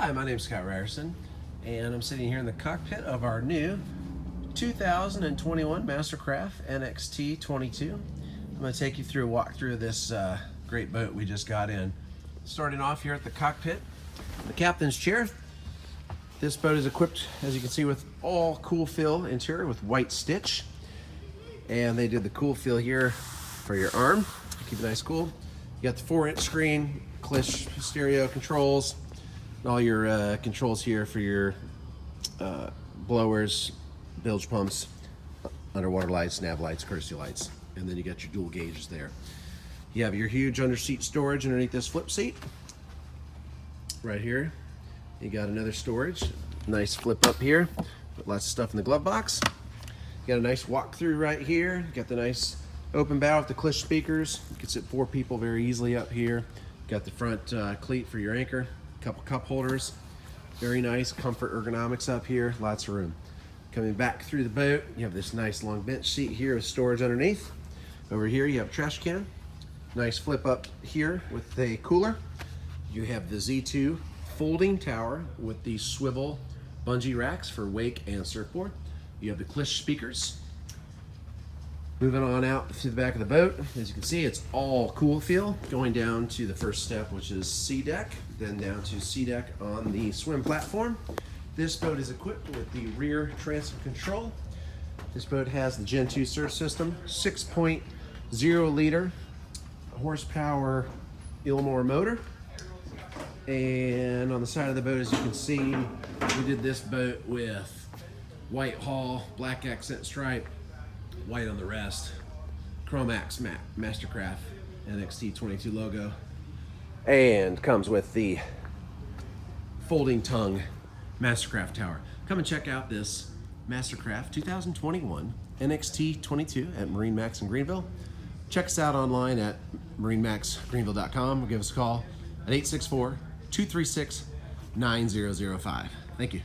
Hi, my name is Scott Ryerson, and I'm sitting here in the cockpit of our new 2021 MasterCraft NXT22. I'm going to take you through a walkthrough of this great boat we just got in. Starting off here at the cockpit, the captain's chair. This boat is equipped, as you can see, with all cool fill interior with white stitch. And they did the cool fill here for your arm to keep it nice cool. You got the 4-inch screen, Clish stereo controls, and all your controls here for your blowers, bilge pumps, underwater lights, nav lights, courtesy lights, and then you got your dual gauges there. You have your huge underseat storage underneath this flip seat. Right here, you got another storage, nice flip up here, put lots of stuff in the glove box. You got a nice walk-through right here. You got the nice open bow with the Clish speakers. You can sit 4 people very easily up here. Got the front cleat for your anchor, couple cup holders. Very nice comfort ergonomics up here, lots of room. Coming back through the boat, you have this nice long bench seat here with storage underneath. Over here you have a trash can. Nice flip up here with a cooler. You have the Z2 folding tower with the swivel bungee racks for wake and surfboard. You have the Clish speakers. Moving on out to the back of the boat, as you can see, it's all cool feel, going down to the first step, which is C deck, then down to C deck on the swim platform. This boat is equipped with the rear transom control. This boat has the Gen 2 surf system, 6.0 liter horsepower Ilmor motor. And on the side of the boat, as you can see, we did this boat with white hull, black accent stripe, white on the rest, MarineMax MasterCraft NXT22 logo, and comes with the folding tongue MasterCraft tower. Come and check out this MasterCraft 2021 NXT22 at MarineMax in Greenville. Check us out online at MarineMaxGreenville.com or give us a call at 864-236-9005. Thank you.